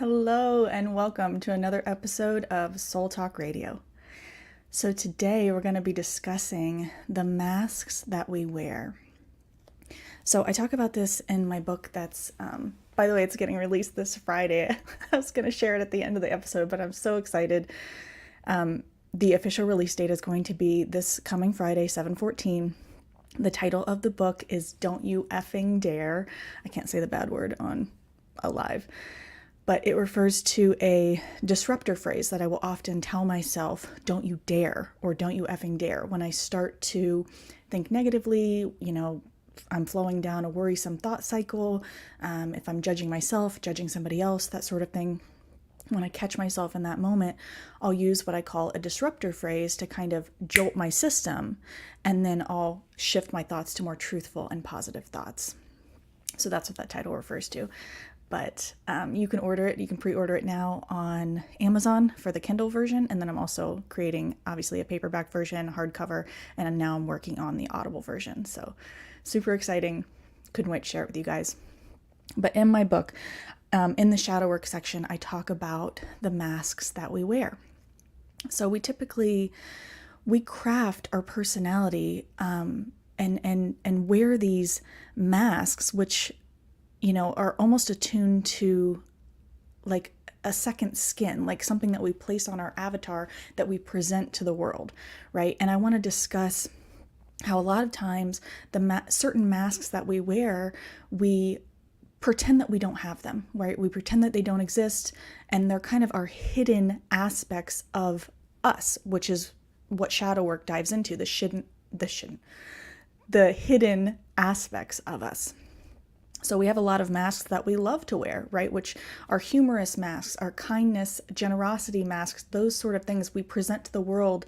Hello and welcome to another episode of Soul Talk Radio. So today we're going to be discussing the masks that we wear. So I talk about this in my book that's, by the way, it's getting released this Friday. I was going to share it at the end of the episode, but I'm so excited. The official release date is going to be this coming Friday, 7/14. The title of the book is Don't You Effing Dare. I can't say the bad word on a live. But it refers to a disruptor phrase that I will often tell myself, don't you dare, or don't you effing dare. When I start to think negatively, I'm flowing down a worrisome thought cycle, if I'm judging myself, judging somebody else, that sort of thing. When I catch myself in that moment, I'll use what I call a disruptor phrase to kind of jolt my system, and then I'll shift my thoughts to more truthful and positive thoughts. So that's what that title refers to. But you can order it. You can pre-order it now on Amazon for the Kindle version. And then I'm also creating, obviously, a paperback version, hardcover. And now I'm working on the Audible version. So super exciting. Couldn't wait to share it with you guys. But in my book, in the shadow work section, I talk about the masks that we wear. So we craft our personality and wear these masks, which are almost attuned to like a second skin, like something that we place on our avatar that we present to the world, right? And I want to discuss how a lot of times certain masks that we wear, we pretend that we don't have them, right? We pretend that they don't exist, and they're kind of our hidden aspects of us, which is what shadow work dives into, the hidden aspects of us. So we have a lot of masks that we love to wear, right? Which are humorous masks, our kindness, generosity masks, those sort of things we present to the world.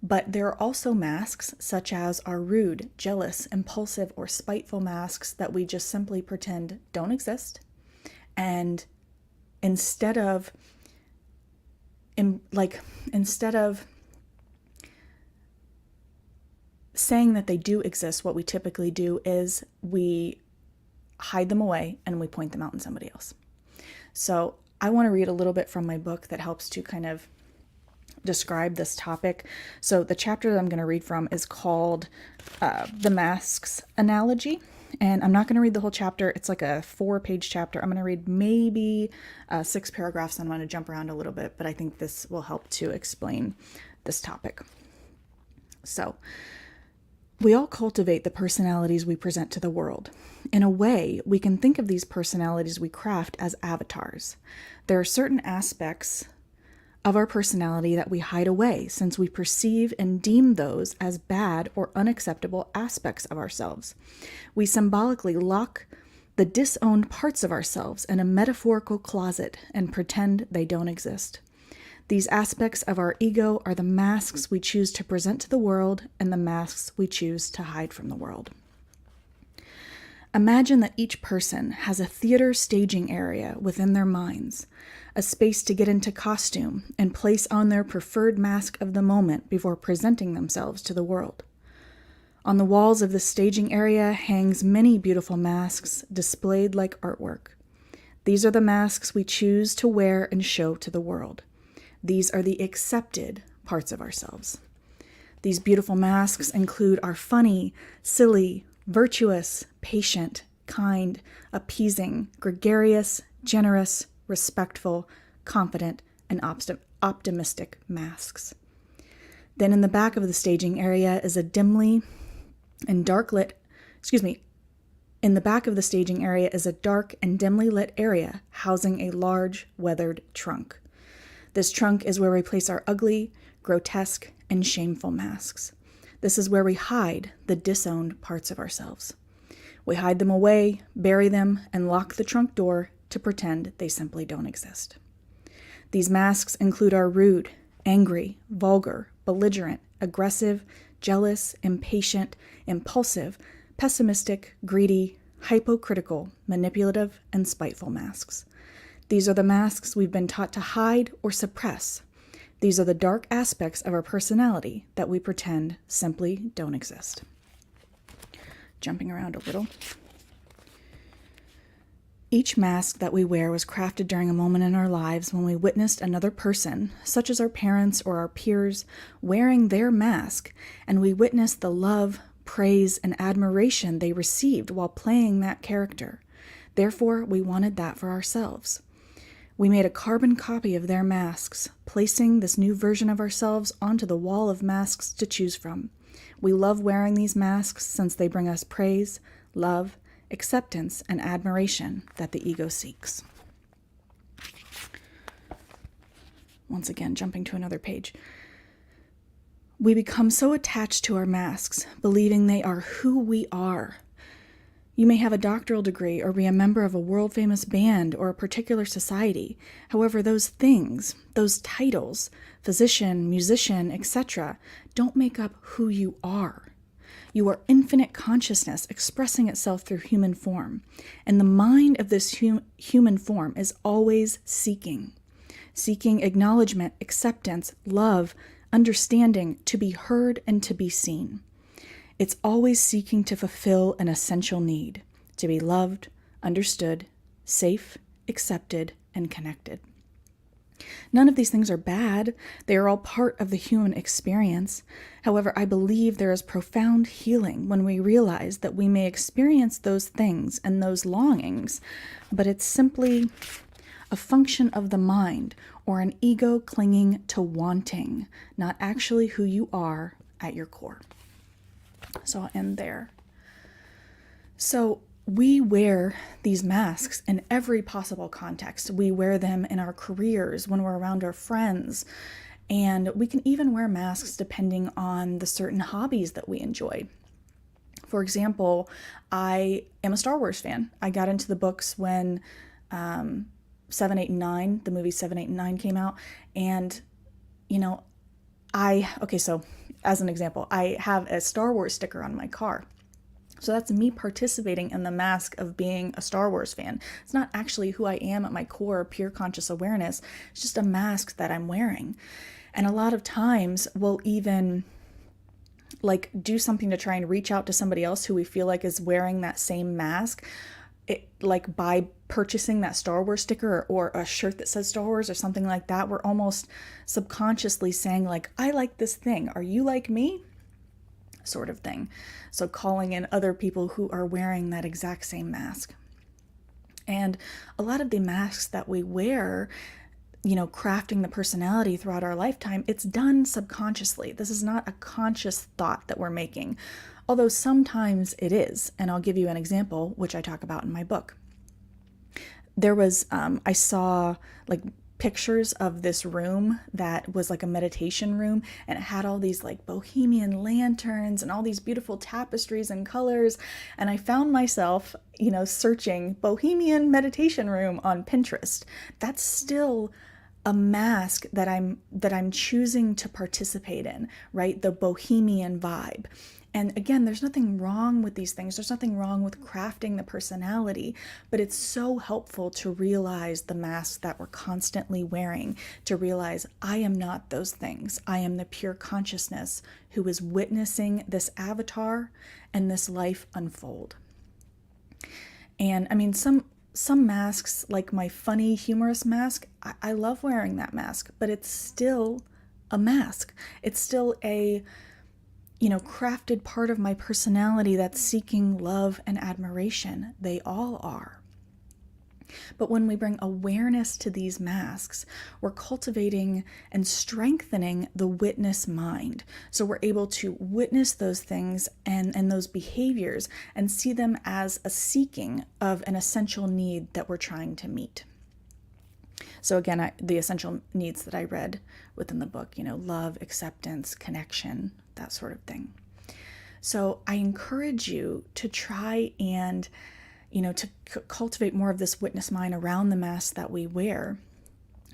But there are also masks such as our rude, jealous, impulsive, or spiteful masks that we just simply pretend don't exist. And instead of saying that they do exist, what we typically do is we hide them away and we point them out in somebody else. So I want to read a little bit from my book that helps to kind of describe this topic. So the chapter that I'm going to read from is called The Masks Analogy. And I'm not going to read the whole chapter. It's like a 4-page chapter. I'm going to read maybe 6 paragraphs, and I'm going to jump around a little bit, but I think this will help to explain this topic. So we all cultivate the personalities we present to the world. In a way, we can think of these personalities we craft as avatars. There are certain aspects of our personality that we hide away, since we perceive and deem those as bad or unacceptable aspects of ourselves. We symbolically lock the disowned parts of ourselves in a metaphorical closet and pretend they don't exist. These aspects of our ego are the masks we choose to present to the world and the masks we choose to hide from the world. Imagine that each person has a theater staging area within their minds, a space to get into costume and place on their preferred mask of the moment before presenting themselves to the world. On the walls of the staging area hangs many beautiful masks displayed like artwork. These are the masks we choose to wear and show to the world. These are the accepted parts of ourselves. These beautiful masks include our funny, silly, virtuous, patient, kind, appeasing, gregarious, generous, respectful, confident, and optimistic masks. Then in the back of the staging area is a dimly and dark lit, in the back of the staging area is a dark and dimly lit area housing a large, weathered trunk. This trunk is where we place our ugly, grotesque, and shameful masks. This is where we hide the disowned parts of ourselves. We hide them away, bury them, and lock the trunk door to pretend they simply don't exist. These masks include our rude, angry, vulgar, belligerent, aggressive, jealous, impatient, impulsive, pessimistic, greedy, hypocritical, manipulative, and spiteful masks. These are the masks we've been taught to hide or suppress. These are the dark aspects of our personality that we pretend simply don't exist. Jumping around a little. Each mask that we wear was crafted during a moment in our lives when we witnessed another person, such as our parents or our peers, wearing their mask, and we witnessed the love, praise, and admiration they received while playing that character. Therefore, we wanted that for ourselves. We made a carbon copy of their masks, placing this new version of ourselves onto the wall of masks to choose from. We love wearing these masks since they bring us praise, love, acceptance, and admiration that the ego seeks. Once again, jumping to another page. We become so attached to our masks, believing they are who we are. You may have a doctoral degree or be a member of a world-famous band or a particular society. However, those things, those titles, physician, musician, etc., don't make up who you are. You are infinite consciousness expressing itself through human form, and the mind of this human form is always seeking acknowledgement, acceptance, love, understanding, to be heard and to be seen. It's always seeking to fulfill an essential need, to be loved, understood, safe, accepted, and connected. None of these things are bad. They are all part of the human experience. However, I believe there is profound healing when we realize that we may experience those things and those longings, but it's simply a function of the mind or an ego clinging to wanting, not actually who you are at your core. So I'll end there. So we wear these masks in every possible context. We wear them in our careers, when we're around our friends, and we can even wear masks depending on the certain hobbies that we enjoy. For example, I am a Star Wars fan. I got into the books when 7, 8, and 9, the movie 7, 8, and 9 came out, and so as an example, I have a Star Wars sticker on my car. So that's me participating in the mask of being a Star Wars fan. It's not actually who I am at my core, pure conscious awareness. It's just a mask that I'm wearing. And a lot of times we'll even do something to try and reach out to somebody else who we feel like is wearing that same mask. By purchasing that Star Wars sticker or a shirt that says Star Wars or something like that, we're almost subconsciously saying I like this thing. Are you like me? Sort of thing. So calling in other people who are wearing that exact same mask. And a lot of the masks that we wear, crafting the personality throughout our lifetime, it's done subconsciously. This is not a conscious thought that we're making, although sometimes it is. And I'll give you an example, which I talk about in my book. There was, I saw pictures of this room that was a meditation room, and it had all these bohemian lanterns and all these beautiful tapestries and colors. And I found myself, searching bohemian meditation room on Pinterest. That's still a mask that I'm choosing to participate in, right? The bohemian vibe. And again, there's nothing wrong with these things. There's nothing wrong with crafting the personality, but it's so helpful to realize the masks that we're constantly wearing, to realize I am not those things. I am the pure consciousness who is witnessing this avatar and this life unfold. And I mean, some masks, like my funny, humorous mask, I love wearing that mask, but it's still a mask. It's still a crafted part of my personality that's seeking love and admiration. They all are. But when we bring awareness to these masks, we're cultivating and strengthening the witness mind. So we're able to witness those things and those behaviors and see them as a seeking of an essential need that we're trying to meet. So again, the essential needs that I read within the book, love, acceptance, connection, that sort of thing. So I encourage you to try and, to cultivate more of this witness mind around the masks that we wear.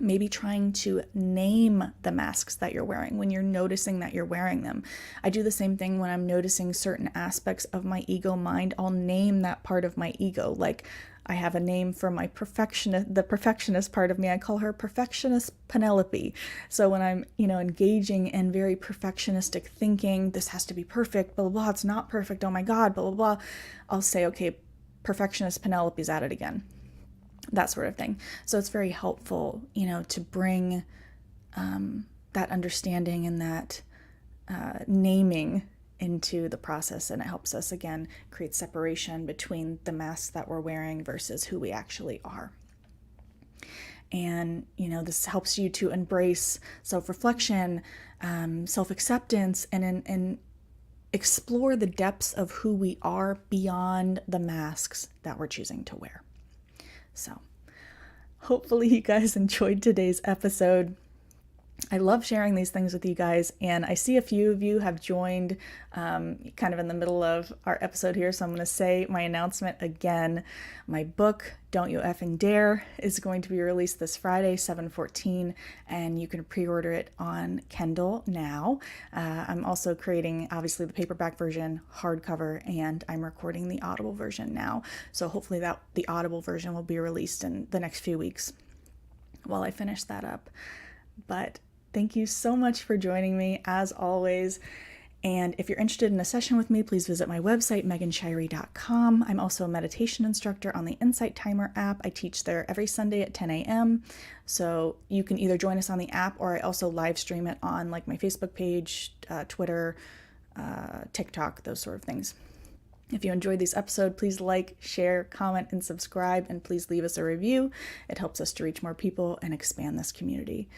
Maybe trying to name the masks that you're wearing when you're noticing that you're wearing them. I do the same thing when I'm noticing certain aspects of my ego mind. I'll name that part of my ego. I have a name for my the perfectionist part of me. I call her Perfectionist Penelope. So when I'm, engaging in very perfectionistic thinking, this has to be perfect, blah, blah, blah, it's not perfect, oh my God, blah, blah, blah, I'll say, okay, Perfectionist Penelope's at it again. that sort of thing. So it's very helpful, to bring that understanding and that naming into the process, and it helps us again create separation between the masks that we're wearing versus who we actually are. And this helps you to embrace self-reflection, self-acceptance, and explore the depths of who we are beyond the masks that we're choosing to wear. So hopefully you guys enjoyed today's episode. I love sharing these things with you guys, and I see a few of you have joined kind of in the middle of our episode here, so I'm going to say my announcement again. My book, Don't You Effing Dare, is going to be released this Friday, 7/14, and you can pre-order it on Kindle now. I'm also creating, obviously, the paperback version, hardcover, and I'm recording the Audible version now, so hopefully the Audible version will be released in the next few weeks while I finish that up. But thank you so much for joining me, as always. And if you're interested in a session with me, please visit my website, meganshirey.com. I'm also a meditation instructor on the Insight Timer app. I teach there every Sunday at 10 a.m. So you can either join us on the app, or I also live stream it on my Facebook page, Twitter, TikTok, those sort of things. If you enjoyed this episode, please like, share, comment, and subscribe, and please leave us a review. It helps us to reach more people and expand this community.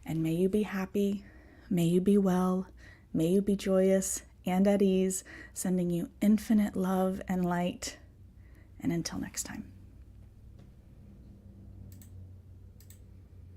And may you be happy, may you be well, may you be joyous and at ease, sending you infinite love and light. And until next time.